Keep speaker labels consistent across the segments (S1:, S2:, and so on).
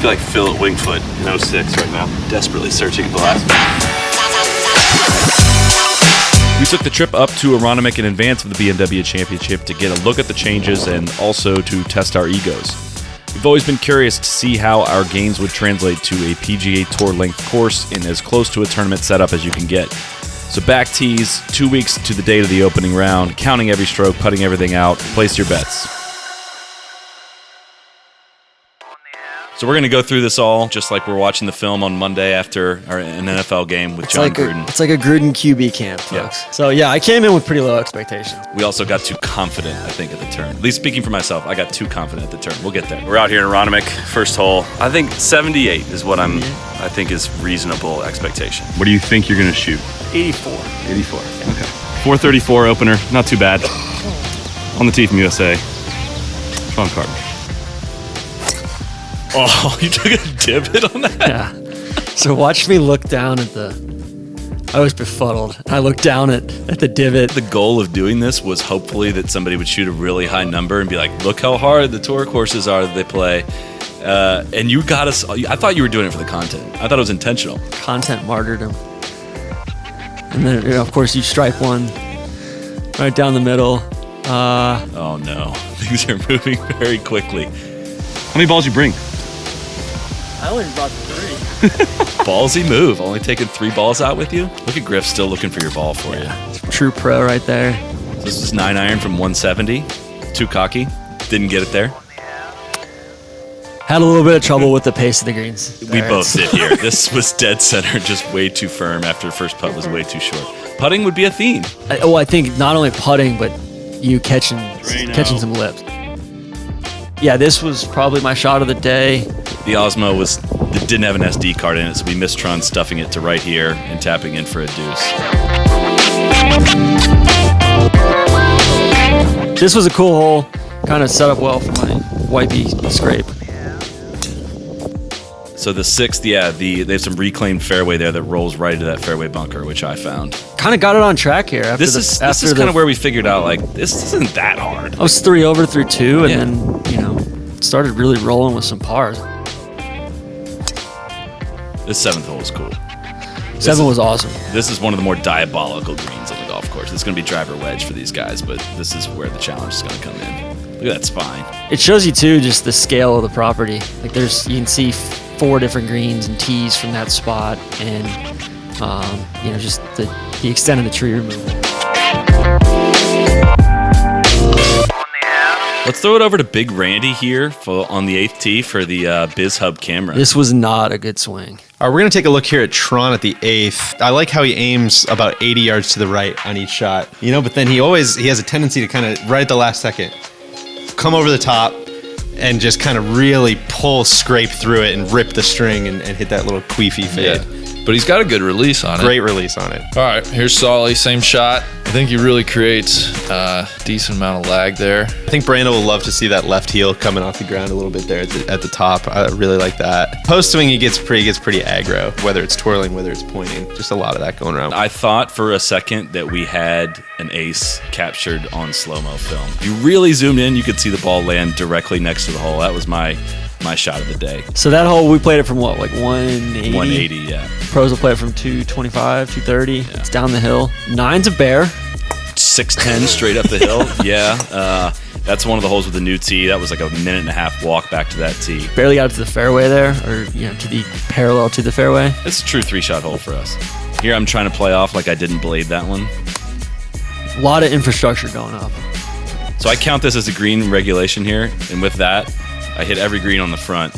S1: I feel like Phil at Wingfoot in 06 right now, desperately searching at the last minute.
S2: We took the trip up to Aronimink in advance of the BMW Championship to get a look at the changes and also to test our egos. We've always been curious to see how our gains would translate to a PGA Tour length course in as close to a tournament setup as you can get. So back tees, 2 weeks to the date of the opening round, counting every stroke, putting everything out, place your bets. So we're going to go through this all just like we're watching the film on Monday after an NFL game with John Gruden.
S3: It's like a Gruden QB camp, folks. Yeah. So, I came in with pretty low expectations.
S2: We also got too confident, I think, at the turn. At least speaking for myself, I got too confident at the turn. We'll get there.
S1: We're out here in Aronimink, first hole. I think 78 is what I think is reasonable expectation. What do you think you're going to shoot?
S3: 84.
S1: 84. Okay. 434 opener, not too bad. On the tee from USA. Sean Carter.
S2: Oh, you took a divot on that?
S3: Yeah. So watch me look down at I was befuddled. I looked down at the divot.
S2: The goal of doing this was hopefully that somebody would shoot a really high number and be like, look how hard the tour courses are that they play. And you got us. I thought you were doing it for the content. I thought it was intentional.
S3: Content martyrdom. And then, of course, you strike one right down the middle.
S2: Oh, no. Things are moving very quickly.
S1: How many balls you bring?
S3: I only brought 3.
S2: Ballsy move. Only taking 3 balls out with you? Look at Griff still looking for your ball for you.
S3: True pro right there.
S2: So this is 9-iron from 170. Too cocky. Didn't get it there.
S3: Had a little bit of trouble with the pace of the greens.
S2: We both did here. This was dead center, just way too firm after the first putt was way too short. Putting would be a theme.
S3: I think not only putting, but you catching some lips. Yeah, this was probably my shot of the day.
S2: The Osmo didn't have an SD card in it, so we missed Tron stuffing it to right here and tapping in for a deuce.
S3: This was a cool hole. Kind of set up well for my wipey scrape.
S2: So the 6th, they have some reclaimed fairway there that rolls right into that fairway bunker, which I found.
S3: Kind of got it on track here.
S2: This is kind of where we figured out, like, this isn't that hard.
S3: I was 3 over through 2, and then, started really rolling with some pars.
S2: This 7th hole was cool.
S3: 7 was awesome.
S2: This is one of the more diabolical greens on the golf course. It's going to be driver wedge for these guys, but this is where the challenge is going to come in. Look at that spine.
S3: It shows you, too, just the scale of the property. Like, you can see 4 different greens and tees from that spot, and just the extent of the tree removal.
S2: Let's throw it over to Big Randy here on the 8th tee for the BizHub camera.
S3: This was not a good swing.
S4: All right, we're going to take a look here at Tron at the 8th. I like how he aims about 80 yards to the right on each shot, but then he has a tendency to kind of, right at the last second, come over the top and just kind of really scrape through it and rip the string and hit that little queefy fade.
S5: Yeah. But he's got a good release on it.
S4: Great release on it.
S5: All right, here's Soly, same shot. I think he really creates a decent amount of lag there.
S4: I think Brando will love to see that left heel coming off the ground a little bit there at the top. I really like that. Post swing, he gets pretty aggro, whether it's twirling, whether it's pointing. Just a lot of that going around.
S2: I thought for a second that we had an ace captured on slow-mo film. If you really zoomed in, you could see the ball land directly next to the hole. That was my shot of the day.
S3: So that hole, we played it from what, like 180?
S2: 180, yeah.
S3: Pros will play it from 225, 230. Yeah. It's down the hill. 9's a bear.
S2: 610 straight up the hill. Yeah. That's one of the holes with the new tee. That was like a 1.5-minute walk back to that tee.
S3: Barely got it to the fairway there, or to the parallel to the fairway.
S2: It's a true 3-shot hole for us. Here I'm trying to play off like I didn't blade that one.
S3: A lot of infrastructure going up.
S2: So I count this as a green regulation here, and with that, I hit every green on the front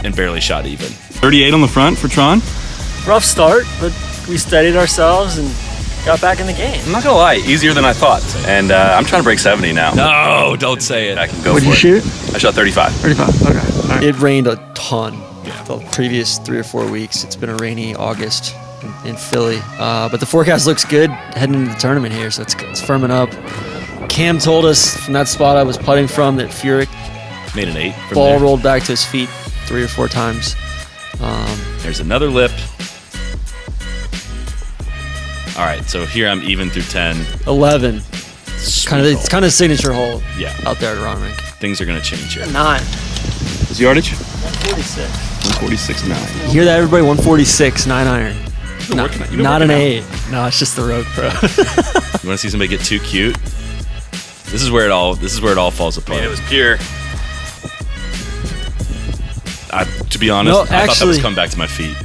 S2: and barely shot even. 38 on the front for Tron.
S3: Rough start, but we steadied ourselves and got back in the game.
S1: I'm not going to lie, easier than I thought. And I'm trying to break 70 now.
S2: No, don't say it.
S1: I can go
S3: What'd
S1: for
S3: you
S1: it.
S3: shoot?
S1: I shot 35.
S3: 35, okay. All right. It rained a ton the previous 3 or 4 weeks. It's been a rainy August in Philly. But the forecast looks good heading into the tournament here, so it's firming up. Cam told us from that spot I was putting from that Furyk
S2: made an 8 from
S3: ball
S2: there.
S3: rolled back to his feet 3 or 4 times.
S2: There's another lip. All right, so here I'm even through 10.
S3: 11. It's kind of a signature hole.
S2: Yeah.
S3: Out there at Aronimink.
S2: Things are going to change here.
S3: 9.
S1: What's the yardage?
S2: 146.9.
S3: You hear that, everybody? 146, 9 iron.
S2: You've been working out.
S3: Not an 8. No, it's just the Rogue Pro.
S2: You want to see somebody get too cute? This is where it all falls apart.
S1: I mean, it was pure.
S2: To be honest,
S3: No,
S2: I thought that was
S3: actually-
S2: coming back to my feet.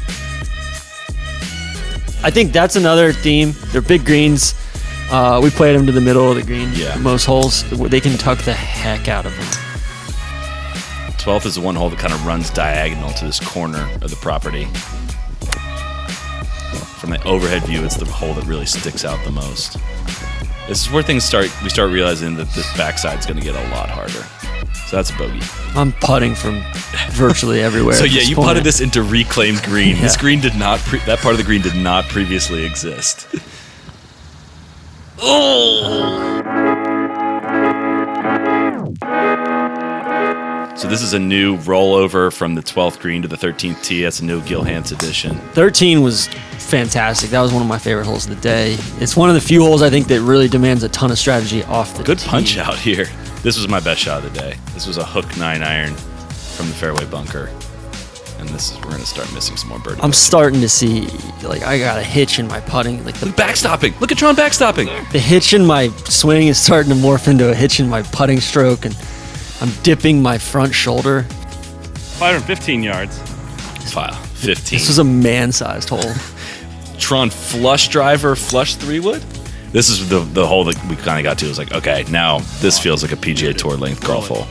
S3: I think that's another theme. They're big greens. We played them to the middle of the green.
S2: Yeah.
S3: Most holes, they can tuck the heck out of them.
S2: 12th is the one hole that kind of runs diagonal to this corner of the property. From the overhead view, it's the hole that really sticks out the most. This is where we start realizing that this backside's going to get a lot harder. So that's a bogey.
S3: I'm putting from virtually everywhere.
S2: So
S3: at
S2: yeah,
S3: this
S2: you
S3: point.
S2: putted this into reclaimed green.
S3: Yeah.
S2: This green did not. That part of the green did not previously exist. So this is a new rollover from the 12th green to the 13th tee. That's a new Gil Hanse edition.
S3: 13 was fantastic. That was one of my favorite holes of the day. It's one of the few holes I think that really demands a ton of strategy off the
S2: Good
S3: tee.
S2: punch out here. This was my best shot of the day. This was a hook 9 iron from the fairway bunker. And we're going to start missing some more birdie.
S3: I'm
S2: putts.
S3: starting to see, like, I got a hitch in my putting. Like,
S2: Look, backstopping. Look at Tron backstopping.
S3: the hitch in my swing is starting to morph into a hitch in my putting stroke, and I'm dipping my front shoulder.
S1: 515 yards.
S2: File 15.
S3: This was a man-sized hole.
S2: Tron flush driver, flush 3-wood. This is the hole that we kind of got to. It was like, okay, now this feels like a PGA Tour length golf hole.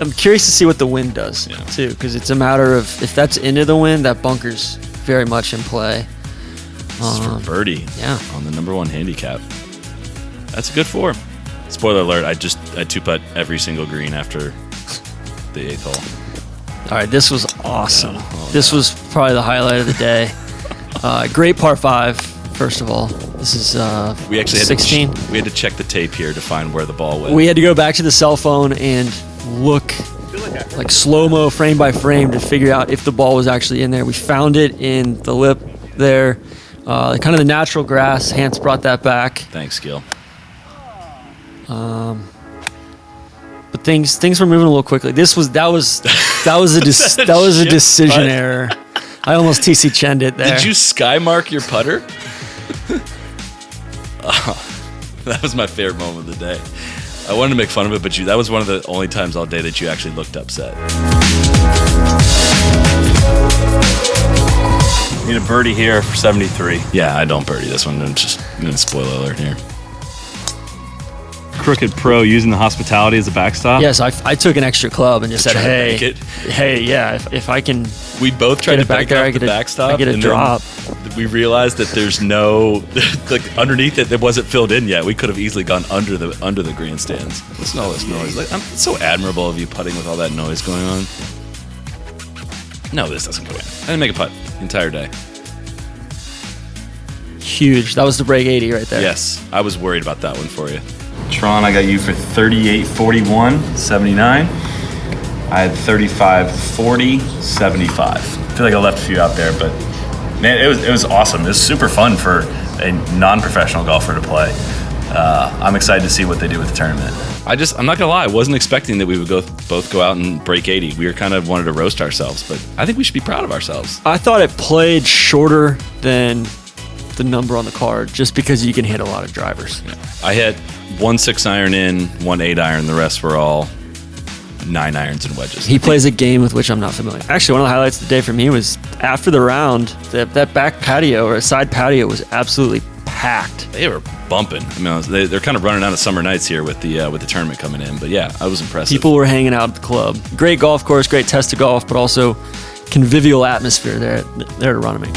S3: I'm curious to see what the wind does,
S2: Yeah.
S3: too, because it's a matter of if that's into the wind, that bunker's very much in play.
S2: This is for birdie.
S3: yeah.
S2: On the number 1 handicap. That's a good 4. Spoiler alert, I 2-putt every single green after the 8th hole.
S3: All right, this was awesome.
S2: Yeah. Oh,
S3: this was probably the highlight of the day. Great par 5, first of all. This is
S2: We actually had
S3: 16.
S2: we had to check the tape here to find where the ball went.
S3: We had to go back to the cell phone and look like slow-mo frame by frame to figure out if the ball was actually in there. We found it in the lip there. Kind of the natural grass. Hanse brought that back.
S2: Thanks, Gil.
S3: But things were moving a little quickly. That was a
S2: Shit
S3: decision
S2: putt.
S3: error. I almost TC Chen'd it there.
S2: Did you sky mark your putter? Oh, that was my favorite moment of the day. I wanted to make fun of it, but that was one of the only times all day that you actually looked upset.
S1: Need a birdie here for 73.
S2: Yeah, I don't birdie this one. Just spoiler alert here.
S1: Crooked Pro using the hospitality as a backstop.
S3: Yes, I took an extra club and just said,
S2: try to
S3: hey,
S2: bank it.
S3: hey, yeah, if I can
S2: We both tried
S3: get
S2: to
S3: it back
S2: bank
S3: there,
S2: off
S3: I
S2: the
S3: get
S2: backstop.
S3: I get a
S2: and then
S3: drop.
S2: We realized that there's no like underneath it wasn't filled in yet. We could have easily gone under the grandstands. Listen to all this noise. Like, it's so admirable of you putting with all that noise going on. No, this doesn't go in. I didn't make a putt the entire day.
S3: Huge. That was the break 80 right there.
S2: Yes, I was worried about that one for you.
S1: Tron, I got you for 38, 41, 79. I had 35, 40, 75. I feel like I left a few out there, but man, it was awesome. It was super fun for a non-professional golfer to play. I'm excited to see what they do with the tournament.
S2: I'm not gonna lie, I wasn't expecting that we would both go out and break 80. We were kind of wanted to roast ourselves, but I think we should be proud of ourselves.
S3: I thought it played shorter than the number on the card just because you can hit a lot of drivers.
S2: I hit 1 6-iron in, 1 8-iron. The rest were all 9 irons and wedges.
S3: He plays a game with which I'm not familiar. Actually, one of the highlights of the day for me was after the round, that back patio or side patio was absolutely packed.
S2: They were bumping. I mean, they're kind of running out of summer nights here with the tournament coming in. But yeah, I was impressed.
S3: People were hanging out at the club. Great golf course, great test of golf, but also convivial atmosphere there at Aronimink.